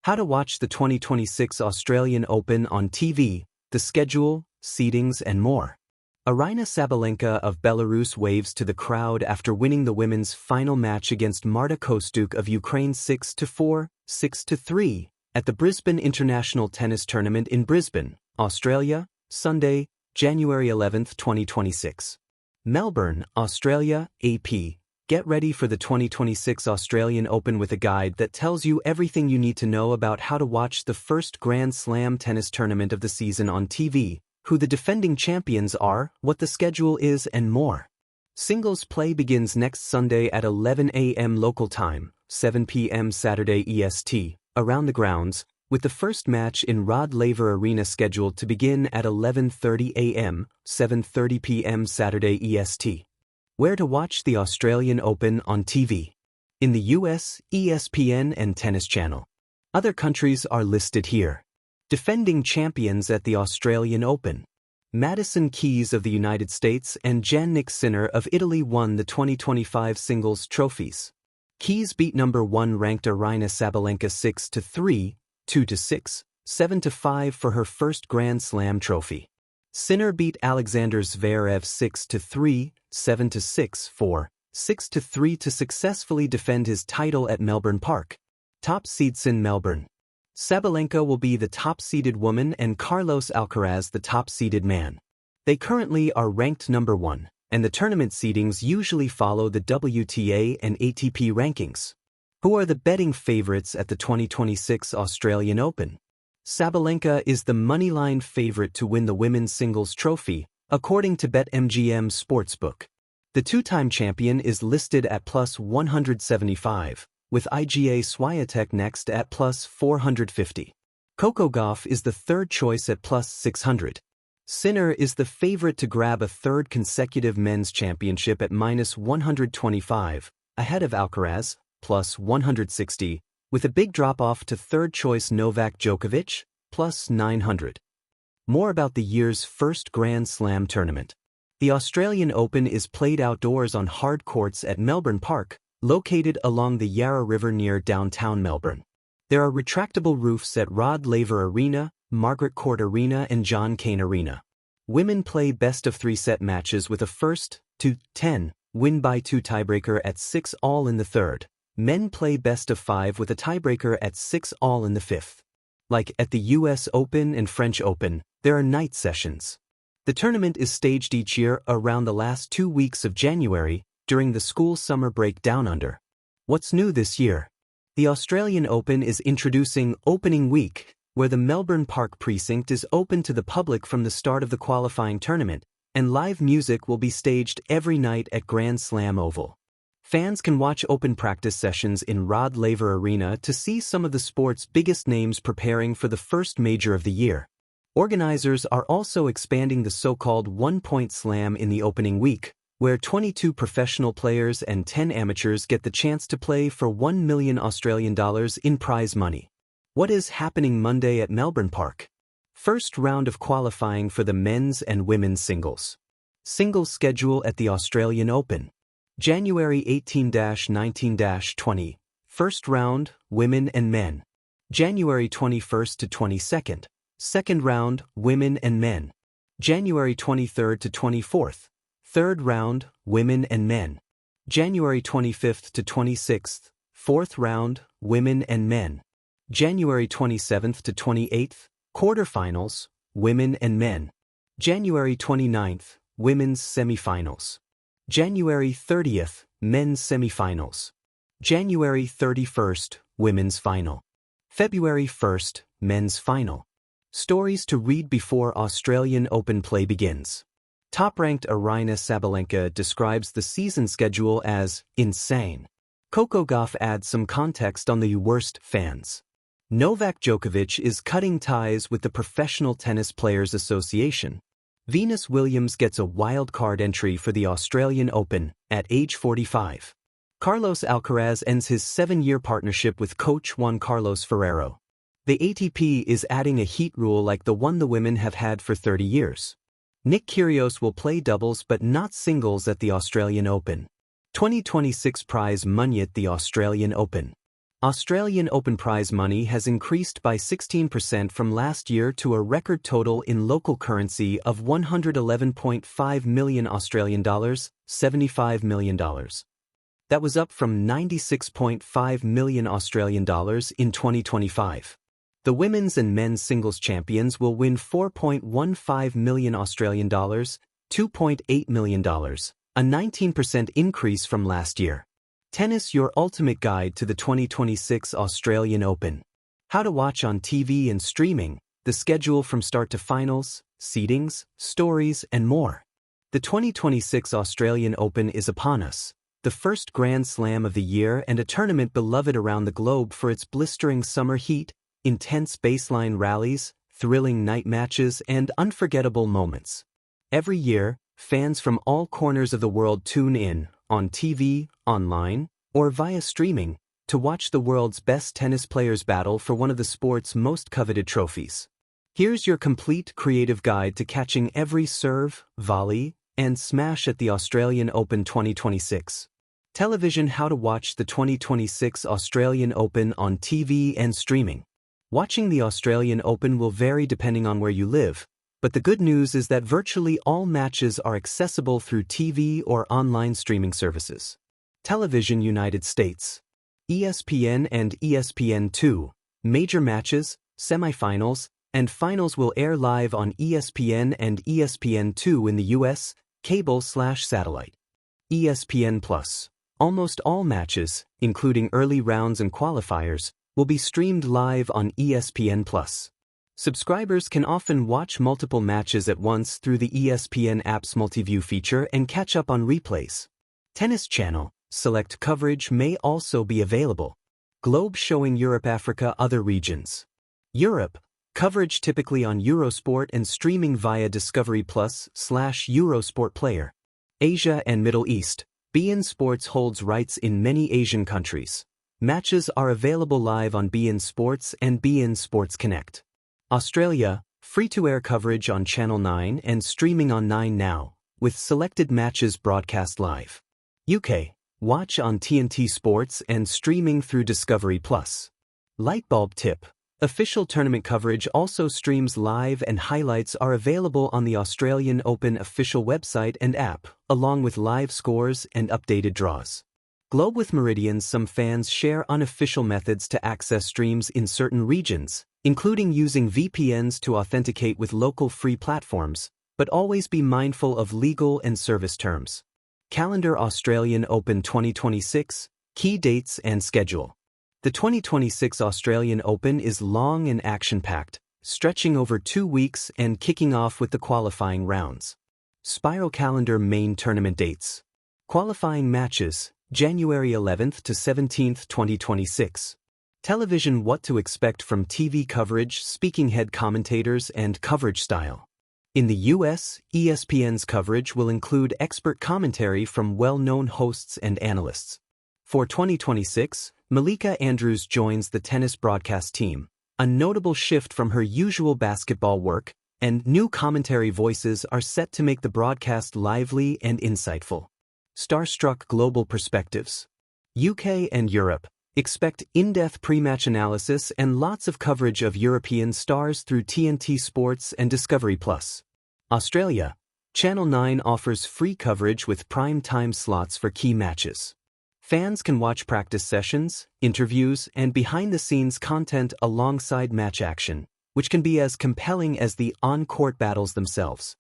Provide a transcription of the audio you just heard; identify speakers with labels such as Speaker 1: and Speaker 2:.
Speaker 1: How to watch the 2026 Australian Open on TV, the schedule, seedings and more. Aryna Sabalenka of Belarus waves to the crowd after winning the women's final match against Marta Kostyuk of Ukraine 6-4, 6-3, at the Brisbane International Tennis Tournament in Brisbane, Australia, Sunday, January 11, 2026. Melbourne, Australia, AP. Get ready for the 2026 Australian Open with a guide that tells you everything you need to know about how to watch the first Grand Slam tennis tournament of the season on TV, who the defending champions are, what the schedule is, and more. Singles play begins next Sunday at 11 a.m. local time, 7 p.m. Saturday EST, around the grounds, with the first match in Rod Laver Arena scheduled to begin at 11:30 a.m., 7:30 p.m. Saturday EST. Where to watch the Australian Open on TV. In the US, ESPN and Tennis Channel. Other countries are listed here. Defending champions at the Australian Open. Madison Keys of the United States and Jannik Sinner of Italy won the 2025 singles trophies. Keys beat number 1 ranked Aryna Sabalenka 6-3, 2-6, 7-5 for her first Grand Slam trophy. Sinner beat Alexander Zverev 6-3, 7-6, 4, 6-3 to successfully defend his title at Melbourne Park. Top seeds in Melbourne. Sabalenka will be the top-seeded woman and Carlos Alcaraz the top-seeded man. They currently are ranked number 1, and the tournament seedings usually follow the WTA and ATP rankings. Who are the betting favorites at the 2026 Australian Open? Sabalenka is the moneyline favorite to win the women's singles trophy, according to BetMGM Sportsbook. The two-time champion is listed at plus 175, with IGA Swiatek next at plus 450. Coco Gauff is the third choice at plus 600. Sinner is the favorite to grab a third consecutive men's championship at minus 125, ahead of Alcaraz, plus 160, with a big drop-off to third-choice Novak Djokovic, plus 900. More about the year's first Grand Slam tournament. The Australian Open is played outdoors on hard courts at Melbourne Park, located along the Yarra River near downtown Melbourne. There are retractable roofs at Rod Laver Arena, Margaret Court Arena and John Cain Arena. Women play best-of-3 set matches with a 1-10 win by 2 tiebreaker at 6-all in the third. Men play best-of-5 with a tiebreaker at 6-all in the fifth. Like at the US Open and French Open, there are night sessions. The tournament is staged each year around the last 2 weeks of January, during the school summer break down under. What's new this year? The Australian Open is introducing Opening Week, where the Melbourne Park precinct is open to the public from the start of the qualifying tournament, and live music will be staged every night at Grand Slam Oval. Fans can watch open practice sessions in Rod Laver Arena to see some of the sport's biggest names preparing for the first major of the year. Organizers are also expanding the so-called one-point slam in the opening week, where 22 professional players and 10 amateurs get the chance to play for $1 million Australian dollars in prize money. What is happening Monday at Melbourne Park? First round of qualifying for the men's and women's singles. Singles schedule at the Australian Open. January 18-19-20, first round, women and men. January 21st to 22nd, second round, women and men. January 23rd to 24th, third round, women and men. January 25th to 26th, fourth round, women and men. January 27th to 28th, quarterfinals, women and men. January 29th, women's semifinals. January 30th, men's semifinals. January 31st, women's final. February 1st, men's final. Stories to read before Australian Open play begins. Top-ranked Aryna Sabalenka describes the season schedule as insane. Coco Gauff adds some context on the worst fans. Novak Djokovic is cutting ties with the Professional Tennis Players Association. Venus Williams gets a wild card entry for the Australian Open at age 45. Carlos Alcaraz ends his 7-year partnership with coach Juan Carlos Ferrero. The ATP is adding a heat rule like the one the women have had for 30 years. Nick Kyrgios will play doubles but not singles at the Australian Open. 2026 prize money at the Australian Open. Australian Open prize money has increased by 16% from last year to a record total in local currency of 111.5 million Australian dollars, $75 million. That was up from 96.5 million Australian dollars in 2025. The women's and men's singles champions will win 4.15 million Australian dollars, $2.8 million, a 19% increase from last year. Tennis, your ultimate guide to the 2026 Australian Open. How to watch on TV and streaming, the schedule from start to finals, seedings, stories, and more. The 2026 Australian Open is upon us, the first Grand Slam of the year and a tournament beloved around the globe for its blistering summer heat, intense baseline rallies, thrilling night matches, and unforgettable moments. Every year, fans from all corners of the world tune in, on TV, online, or via streaming, to watch the world's best tennis players battle for one of the sport's most coveted trophies. Here's your complete creative guide to catching every serve, volley, and smash at the Australian Open 2026. Television: how to watch the 2026 Australian Open on TV and streaming. Watching the Australian Open will vary depending on where you live, but the good news is that virtually all matches are accessible through TV or online streaming services. Television: United States. ESPN and ESPN2, major matches, semifinals, and finals will air live on ESPN and ESPN2 in the US, cable/satellite. ESPN+. Almost all matches, including early rounds and qualifiers, will be streamed live on ESPN+. Subscribers can often watch multiple matches at once through the ESPN app's multi-view feature and catch up on replays. Tennis Channel, select coverage may also be available. Globe showing Europe, Africa, other regions. Europe, coverage typically on Eurosport and streaming via Discovery Plus/Eurosport Player. Asia and Middle East, beIN Sports holds rights in many Asian countries. Matches are available live on beIN Sports and beIN Sports Connect. Australia, free-to-air coverage on Channel 9 and streaming on 9 Now, with selected matches broadcast live. UK, watch on TNT Sports and streaming through Discovery Plus. Lightbulb tip: official tournament coverage also streams live and highlights are available on the Australian Open official website and app, along with live scores and updated draws. Globe with Meridian, some fans share unofficial methods to access streams in certain regions, including using VPNs to authenticate with local free platforms, but always be mindful of legal and service terms. Calendar: Australian Open 2026, key dates and schedule. The 2026 Australian Open is long and action-packed, stretching over 2 weeks and kicking off with the qualifying rounds. Spiral calendar: main tournament dates. Qualifying matches, January 11th to 17th, 2026. Television: what to expect from TV coverage, speaking head commentators, and coverage style. In the US, ESPN's coverage will include expert commentary from well-known hosts and analysts. For 2026, Malika Andrews joins the tennis broadcast team, a notable shift from her usual basketball work, and new commentary voices are set to make the broadcast lively and insightful. Starstruck global perspectives. UK and Europe, expect in-depth pre-match analysis and lots of coverage of European stars through TNT Sports and Discovery Plus. Australia, Channel 9 offers free coverage with prime time slots for key matches. Fans can watch practice sessions, interviews, and behind-the-scenes content alongside match action, which can be as compelling as the on-court battles themselves.